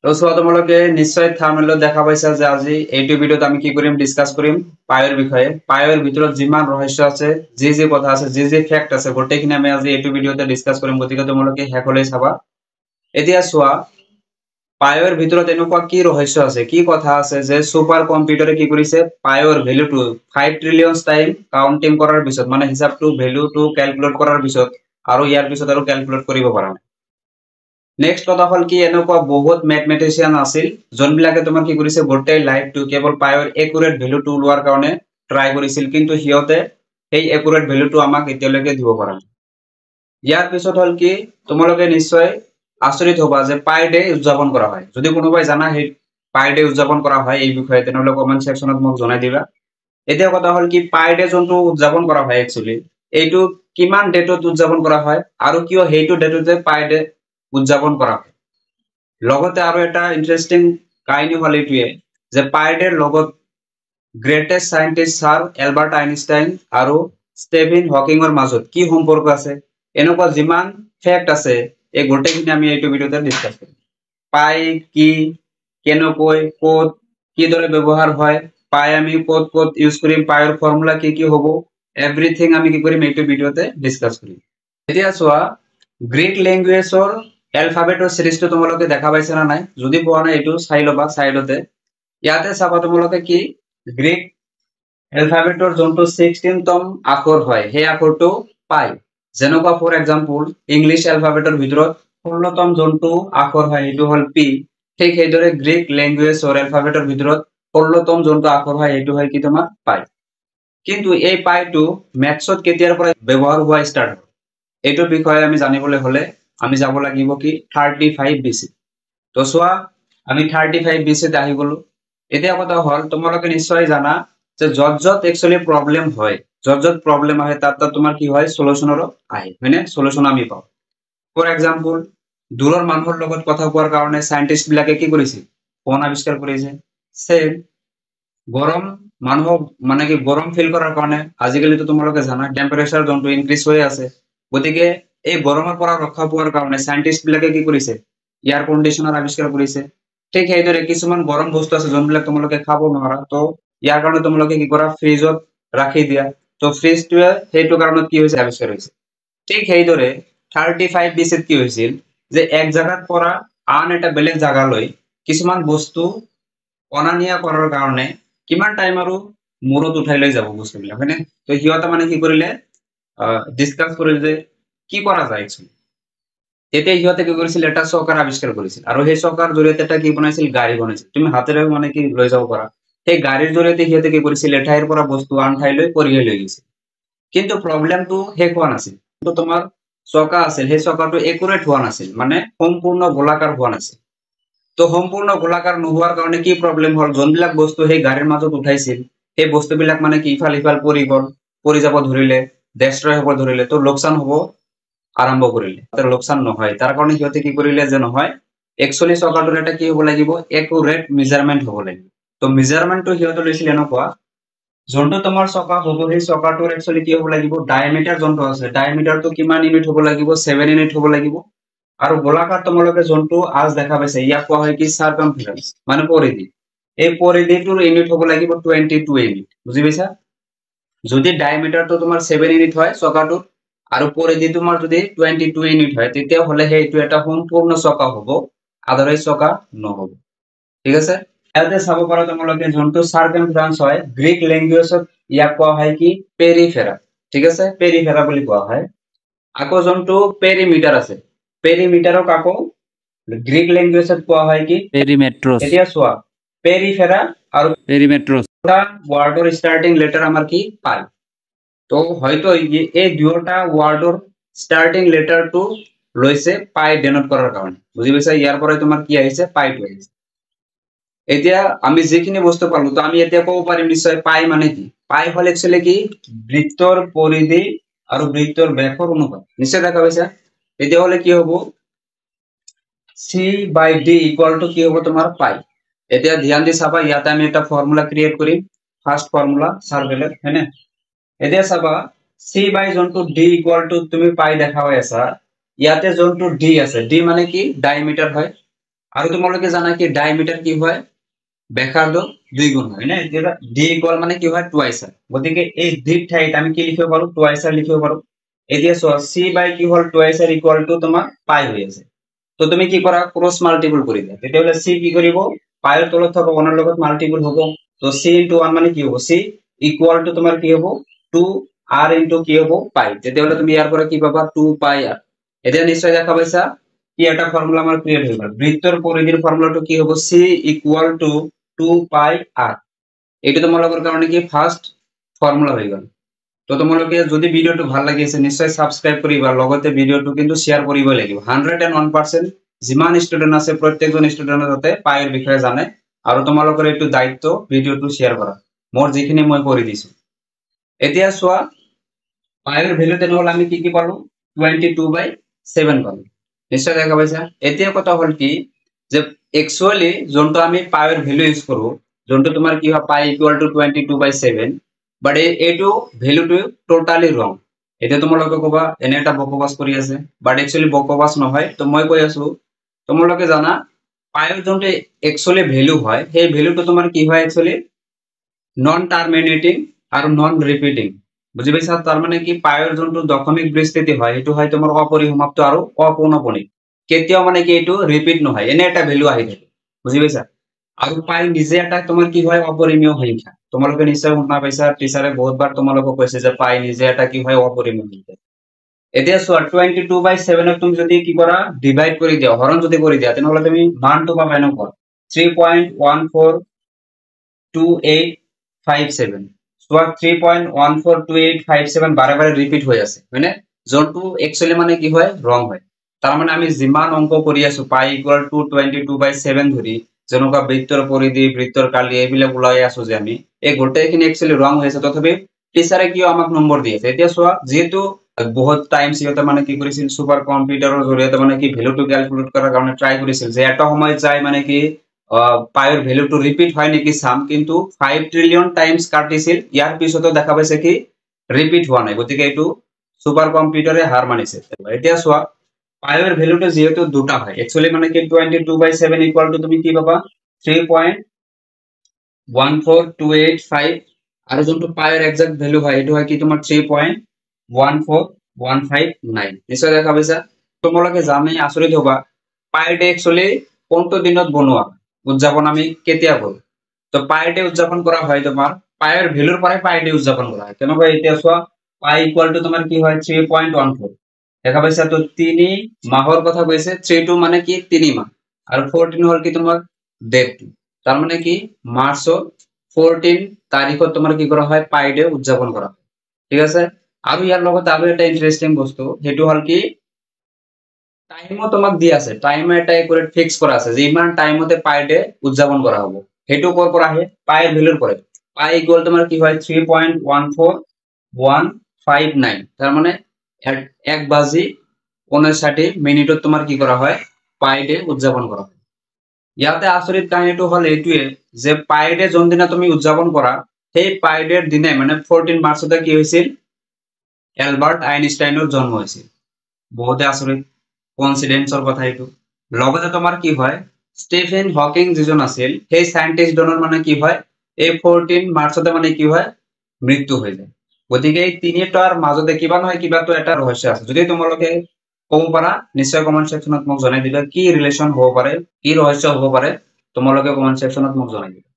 তো সো তোমালোকে নিশ্চয় থাম্বনেলত দেখা পাইছা যে আজি এইটো ভিডিওত আমি কি কৰিম ডিসকাস কৰিম পায়ৰ বিষয়ে পায়ৰ ভিতৰত যিমান ৰহস্য আছে যি কথা আছে যি ফ্যাক্ট আছে গোটেইখিনি আমি আজি এইটো ভিডিওতে ডিসকাস কৰিম গতিকে তোমালোকে হেকলৈ চাবা এতিয়া চোৱা পায়ৰ ভিতৰত এনেকুৱা কি ৰহস্য আছে কি কথা আছে যে সুপাৰ কম্পিউটাৰে কি কৰিছে পায়ৰ ভ্যালুটো 5 ট্ৰিলিয়ন টাইম কাউন্টিং কৰাৰ পিছত মানে হিসাবটো ভ্যালুটো ক্যালকুলেট কৰাৰ পিছত আৰু ইয়াৰ পিছত আৰু ক্যালকুলেট কৰিব পৰা নাই নেক্সট কথা হল কি এনেকুৱা বহুত ম্যাথমেটিশিয়ান আছিল জনবিলাকে তোমাৰ কি কৰিছে গোটেই লাইফটো কেৱল পায়ৰ একুৰেট ভ্যালুটো লোৱাৰ কাৰণে ট্ৰাই কৰিছিল কিন্তু হিয়তে এই একুৰেট ভ্যালুটো আমাক এতিয়ালৈকে দিব পৰা নাই ইয়াৰ পিছত হল কি তোমালোকে নিশ্চয় আচৰিত হবা যে পাই ডে উদযাপন কৰা হয় যদি কোনোবাই জানা হে পাই ডে উদযাপন কৰা হয় এই বিষয়ে তেনেহলে কমেন্ট সেকশনত মোক জনাই দিবা এতিয়া কথা হল কি পাই ডে যোনটো উদযাপন কৰা হয় একচুয়ালি এইটো কিমান ডেটত উদযাপন কৰা হয় আৰু কিয় হেইটো ডেটতে পাই ডে উদযাপন কৰা হয় লগতে আৰু এটা ইন্টাৰেস্টিং কাহিনী হল এইটোৱে যে পাই ডেৰ লগত greatest scientist sir Albert Einstein আৰু ষ্টিফেন হকিংৰ মাজত কি সম্পৰ্ক আছে এনেকুৱা যিমান ফ্যাক্ট আছে এই গোটেইখিনি আমি এইটো ভিডিওতে ডিসকাস কৰিম পাই কি কেনেকৈ কোড কি দৰে ব্যৱহাৰ হয় পাই আমি কোড ইউজ কৰিম পাইৰ ফৰ্মুলা কি হ'ব এভৰিথিং আমি কি কৰিম এইটো ভিডিওতে ডিসকাস কৰিম এতিয়া চোৱা গ্ৰীক ল্যাঙ্গুৱেজৰ এলফাবেটৰ সিৰিজটো তোমালোকে দেখা পাইছা না নাই যদি পোৱা নাই এইটো চাই লবা সাইডতে ইয়াতে চাবা তোমালোকে কি গ্ৰীক এলফাবেটৰ যোনটো 16তম আখৰ হয় সেই আখৰটো পাই যেনেকুৱা ফৰ এক্সাম্পল ইংলিশ এলফাবেটৰ ভিতৰত 16তম যোনটো আখৰ হয় সেইটো হল পি ঠিক সেইদৰে গ্ৰীক ল্যাঙ্গুৱেজৰ এলফাবেটৰ ভিতৰত 16তম যোনটো আখৰ হয় সেইটো হয় কি তোমাৰ পাই কিন্তু এই পাইটো ম্যাথছত কেতিয়াৰ পৰা ব্যৱহাৰ হোৱা ষ্টাৰ্ট হয় এইটোৰ বিষয়ে আমি জানিবলৈ হলে আমি যাব লাগিব কি 35 বিসি তো সোয়া আমি 35 বিসি তে আহি গলো এতিয়া কথা হল তোমালোকে নিশ্চয় জানা যে যত একচুয়ালি প্রবলেম হয় যত প্রবলেম আহে তাত তোমাৰ কি হয় সলিউশনৰো আহে মানে সলিউশন আমি পাও ফৰ এক্সাম্পল দূৰৰ মানুহৰ লগত কথা কোৱাৰ কাৰণে সায়েন্টিস্ট বিলাকে কি কৰিছিল ফোন আৱিষ্কাৰ কৰিছে সেম গৰম মানুহক মানে কি গৰম ফিল কৰাৰ কাৰণে আজিকালি তো তোমালোকে জানা টেম্পাৰেচাৰ যোনটো ইনক্ৰিজ হৈ আছে গতিকে এই গৰমৰ পৰা ৰক্ষা পোৱাৰ কাৰণে সায়েন্টিস্ট বিলাকে কি কৰিছে এয়াৰ কন্ডিশনাৰ আৱিষ্কাৰ কৰিছে ঠিক সেইদৰে কিছুমান গৰম বস্তু আছে যোনবিলাক তোমালোকে খাব নোৱাৰা তো ইয়াৰ কাৰণে তোমালোকে কি কৰা ফ্ৰিজত ৰাখি দিয়া তো ফ্ৰিজটোৱে সেইটো কাৰণত কি হৈছে আৱিষ্কাৰ হৈছে ঠিক সেইদৰে 35 বিসিত কি হৈছিল যে এক জায়গাৰ পৰা আন এটা বেলেগ জায়গালৈ কিছুমান বস্তু অনানিয়া কৰাৰ কাৰণে কিমান টাইম আৰু মূৰত উঠাই লৈ যাব বস্তুবিলাক হয়নে তো হিয়তা মানে কি কৰিলে ডিসকাস কৰিলে যে কি কৰা যায় তেতিয়া হিয়তে কি কৰিছিল এটা চকাৰ আৱিষ্কাৰ কৰিছিল আৰু সেই চকাৰ জৰিয়তে এটা কি বনাইছিল গাড়ী বনাইছিল তুমি হাতেৰে মানে কি লৈ যাব পাৰা সেই গাড়ীৰ জৰিয়তে হিয়তে কি কৰিছিল এঠাইৰ পৰা বস্তু আন ঠাইলৈ কঢ়িয়াই লৈ গৈছিল কিন্তু প্ৰবলেমটো শেষ হোৱা নাছিল তো তোমাৰ চকা আছিল সেই চকাটো একুৰেট হোৱা নাছিল মানে সম্পূৰ্ণ গোলাকাৰ হোৱা নাছিল তো সম্পূৰ্ণ গোলাকাৰ নোহোৱাৰ কাৰণে কি প্ৰবলেম হল যোনবিলাক বস্তু সেই গাড়ীৰ মাজত উঠাইছিল সেই বস্তুবিলাক মানে কি ইফাল পৰি গল পৰি যাব ধৰিলে ডেষ্ট্ৰয় হ'ব ধৰিলে তো লোকসান হ'ব আৰম্ভ কৰিলে তাৰ লোকসান নহয় তাৰ কাৰণে হিয়তে কি কৰিলে যে নহয় একচুয়ালি চকাটোৰ এটা কি হ'ব লাগিব একুৰেট মেজাৰমেন্ট হ'ব লাগিব তো মেজাৰমেন্টটো হিয়তে লৈছিল এনেকুৱা যোনটো তোমাৰ চকা হ'ব সেই চকাটোৰ একচুয়ালি কি হ'ব লাগিব ডায়ামিটাৰ যোনটো আছে ডায়ামিটাৰটো কিমান ইউনিট হ'ব লাগিব 7 ইউনিট হ'ব লাগিব আৰু গোলাকাৰ তোমালোকে যোনটো আজ দেখা পাইছে ইয়াক কোৱা হয় কি সাৰকামফাৰেন্স মানে পৰিধি এই পৰিধিটোৰ ইউনিট হ'ব লাগিব 22 ইউনিট বুজি পাইছা যদি ডায়ামিটাৰটো তোমাৰ 7 ইউনিট হয় চকাটোৰ আৰু পৰিধি তোমাৰ যদি 22 ইউনিট হয় তেতিয়া হলে হেইটো এটা সম্পূৰ্ণ চকা হ'ব আদাৰৱাইজ চকা নহব ঠিক আছে ইয়াতে চাব পাৰা তোমালোকে যোনটো সাৰকামফাৰেন্স হয় গ্ৰীক ল্যাঙ্গুৱেজত ইয়াক কোৱা হয় কি পেৰিফেৰা ঠিক আছে পেৰিফেৰা বুলি কোৱা হয় আকৌ যোনটো পেৰিমিটাৰ আছে পেৰিমিটাৰক আকৌ গ্ৰীক ল্যাঙ্গুৱেজত কোৱা হয় কি পেৰিমেট্ৰছ এতিয়া চোৱা পেৰিফেৰা আৰু পেৰিমেট্ৰছ ওয়াৰ্ডৰ স্টাৰ্টিং লেটাৰ আমাৰ কি পাই তো হয়তো এই দুটা ওয়াৰ্ডৰ স্টাৰ্টিং লেটাৰটো লৈছে পাই ডেনোট কৰাৰ কাৰণে বুজি পাইছা ইয়াৰ পৰা তোমাৰ কি আহিছে পাইটো আহিছে এতিয়া আমি যেখিনি বস্তু পালো তো আমি এতিয়া ক'ব পাৰিম নিশ্চয় পাই মানে কি পাই হল একচুয়ালি কি বৃত্তৰ পৰিধি আৰু বৃত্তৰ ব্যাসৰ অনুপাত নিশ্চয় দেখা পাইছা এতিয়া হলে কি হ'ব C/D ইকুয়াল টু কি হ'ব তোমাৰ পাই এতিয়া ধ্যান দি চাবা ইয়াতে আমি একটা ফৰ্মুলা ক্ৰিয়েট কৰিম ফার্স্ট ফর্মুলা সার্কেলের হয়নে এতিয়া চাবা C/D ইকুয়াল টু তুমি পাই দেখা হৈ আছা ইয়াতে যোনটো D আছে D মানে কি ডায়ামিটার হয় আৰু তোমালোকে জানা কি ডায়ামিটাৰ কি হয় ব্যাসাৰ্ধ 2 গুণ হয় না যেটা d ইকুয়াল মানে কি হয় টুৱাইস হয় গতিকে এই d ঠাইত আমি কি লিখিব পাৰো টুৱাইস লিখিব পাৰো এতিয়া চোৱা c বাই কি হল টুৱাইস ইকুয়াল টু তোমাৰ পাই হৈ আছে তো তুমি কি কৰা ক্ৰস মাল্টিপল কৰি দিয়া তেতিয়াহলে c কি কৰিব পাইৰ তলত থকা 1 ৰ লগত মাল্টিপল হ'ব তো c * 1 মানে কি হ'ব c ইকুয়াল টু তোমাৰ কি হ'ব 2 r * কি হ'ব পাই তেতিয়াহলে তুমি ইয়াৰ পৰা কি পাবা 2 পাই r এতিয়া নিশ্চয় দেখা পাইছা কি এটা ফর্মুলা আমাৰ ক্লিয়াৰ হৈ গল বৃত্তৰ পৰিধিৰ ফর্মুলাটো কি হ'ব c ইকুয়াল টু 2 পাই r এটা তোমালোকৰ কাৰণে কি ফাৰ্স্ট ফর্মুলা হৈ গল তো তোমালোকে যদি ভিডিওটো ভাল লাগিছে নিশ্চয় সাবস্ক্রাইব কৰিবা লগতে ভিডিওটো কিন্তু শেয়াৰ কৰিব লাগিব 101% যিমান ষ্টুডেন্ট আছে প্ৰত্যেকজন ষ্টুডেন্টৰ যাতে পাইৰ বিষয়ে জানে আৰু তোমালোকৰ এইটো দায়িত্ব ভিডিওটো শেয়াৰ কৰা মোৰ যিখিনি মই কৰি দিছো এতিয়া চোৱা পাইৰ ভ্যালু তেনেহলে আমি কি পালো 22/7 পালো নিশ্চয় দেখা পাইছা এতিয়া কথা হল কি যে একচুয়ালি যোনটো আমি পাইৰ ভ্যালু ইউজ কৰো যোনটো তোমাৰ কি হয় পাই ইকুয়াল টু 22/7 বাট এইটো ভ্যালুটো টোটালি রং এটা তোমালোকে কবা এনে এটা বকবাস কৰি আছে বাট একচুয়ালি বকবাস নহয় তো মই কৈ আছো তোমালোকে জানা পাইৰ যোনটো একচুয়ালি ভ্যালু হয় সেই ভ্যালুটো তোমাৰ কি হয় একচুয়ালি নন টাৰ্মিনেটিং আৰু নন ৰিপিটিং বুজি পাইছা তাৰ মানে কি পাইৰ যোনটো দশমিক বিস্তৃতি হয় এটো হয় তোমাৰ অপৰিসমাপ্ত আৰু অপৌনঃপুনিক কেতিয়াও মানে কি এটো ৰিপিট নহয় এনে এটা ভ্যালু আহি থাকে বুজি পাইছা আৰু পাই নিজে এটা তোমাৰ কি হয় অপৰিমেয় সংখ্যা তোমালোকে নিশ্চয় শুনা পাইছা টিচাৰে বহুতবাৰ তোমালোকক কৈছে যে পাই নিজে এটা কি হয় অপৰিমেয় সংখ্যা এতিয়া চোৱা 22/7 ক তুমি যদি কি কৰা ডিভাইড কৰি দিয়া হৰণ যদি কৰি দিয়া তেনেহলে তুমি মানটো পাবা এনেকুৱা 3.142857 চোৱা 3.142857 বাৰে বাৰে ৰিপিট হৈ আছে হয়নে যোনটো একচুয়ালি মানে কি হয় ৰং হয় তাৰ মানে আমি যিমান অংক কৰি আছো পাই ইকুয়াল টু 22/7 ধৰি যেনেকুৱা বৃত্তৰ পৰিধি বৃত্তৰ কালি এইবিলাক ওলাই আছো যে আমি এই গোটেইখিনি একচুয়ালি ৰং হৈ আছে তথাপি টিচাৰে কিয় আমাক নম্বৰ দি আছে এতিয়া চোৱা যেহেতু বহুত টাইম সিহঁতে মানে কি কৰিছিল সুপাৰ কম্পিউটাৰৰ জৰিয়তে মানে কি ভ্যালুটো ক্যালকুলেট কৰাৰ কাৰণে ট্ৰাই কৰিছিল যে এটা সময় যায় মানে কি পাইৰ ভ্যালুটো ৰিপিট হয় নেকি সাম কিন্তু 5 ট্ৰিলিয়ন টাইমস কাটিছিল ইয়াৰ পিছতো দেখা পাইছে কি ৰিপিট হোৱা নাই গতিকে এটো সুপাৰ কম্পিউটাৰে হাৰ মানিছে এতিয়া চোৱা পাইৰ ভ্যালুটো যেহেতু দুটা হয় একচুয়ালি মানে কি 22/7 ইকুয়াল টু তুমি কি পাবা 3.14285 আৰু যোনটো পাইৰ এক্সাক্ট ভ্যালু হয় এটো হয় কি তোমাৰ 3.14159 নিশ্চয় দেখা পাইছা তোমালোকে জানি আচৰিত হবা পাইৰ ডে একচুয়ালি কোনটো দিনত বনোৱা উদযাপন আমি কেতিয়া কৰো তো পাইৰ ডে উদযাপন কৰা হয় তোমাৰ পাইৰ ভ্যালুৰ পৰাই পাইৰ ডে উদযাপন কৰা হয় কেনেকৈ এতিয়া চোৱা পাই ইকুয়াল টু তোমাৰ কি হয় 3.14 দেখা পাইছা তো 3 মাহৰ কথা কৈছে 3 টো মানে কি 3 মাহ আৰু 14 হল কি তোমাৰ ডেট তাৰ মানে কি মাৰ্চৰ 14 তাৰিখত তোমাৰ কি কৰা হয় পাই ডে উদযাপন কৰা হয় ঠিক আছে আৰু ইয়াৰ লগত আৰু এটা ইন্টারেস্টিং বস্তু হেতু হল কি টাইমও তোমাক দি আছে টাইম এটা একুৰেট ফিক্স কৰা আছে যে ইমান টাইমতে পাই ডে উদযাপন কৰা হ'ব হেতু কৰ পৰা আহে পাইৰ ভ্যালুৰ পৰা পাই ইকুয়াল তোমাৰ কি হয় 3.14159 তাৰ মানে 1:59 তোমাৰ কি কৰা হয় পাই ডে উদযাপন কৰা হয় ইয়াতে আচৰিত কাহিনীটো হল এইটোৱে যে পাই ডে যোনদিনা তুমি উদযাপন কৰা সেই পাই ডেৰ দিনে মানে 14 মাৰ্চতে কি হৈছিল এলবাৰ্ট আইনষ্টাইনৰ জন্ম হৈছিল বহুতে আচৰিত কোইন্সিডেন্সৰ কথা এইটো লগতে তোমাৰ কি হয় ষ্টিফেন হকিং যিজন আছিল সেই সায়েন্টিস্ট জনৰ মানে কি হয় এই 14 মাৰ্চতে মানে কি হয় মৃত্যু হৈ যায় গতিকে এই তিনিটাৰ মাজতে কিবা নহয় কিবা তো এটা ৰহস্য আছে যদি তোমালোকে কব পাৰা নিশ্চয় কমেন্ট সেকশনত মোক জনাই দিবা কি ৰিলেশন হ'ব পাৰে কি ৰহস্য হ'ব পাৰে তোমালোকে কমেন্ট সেকশনত মোক জনাই দিবা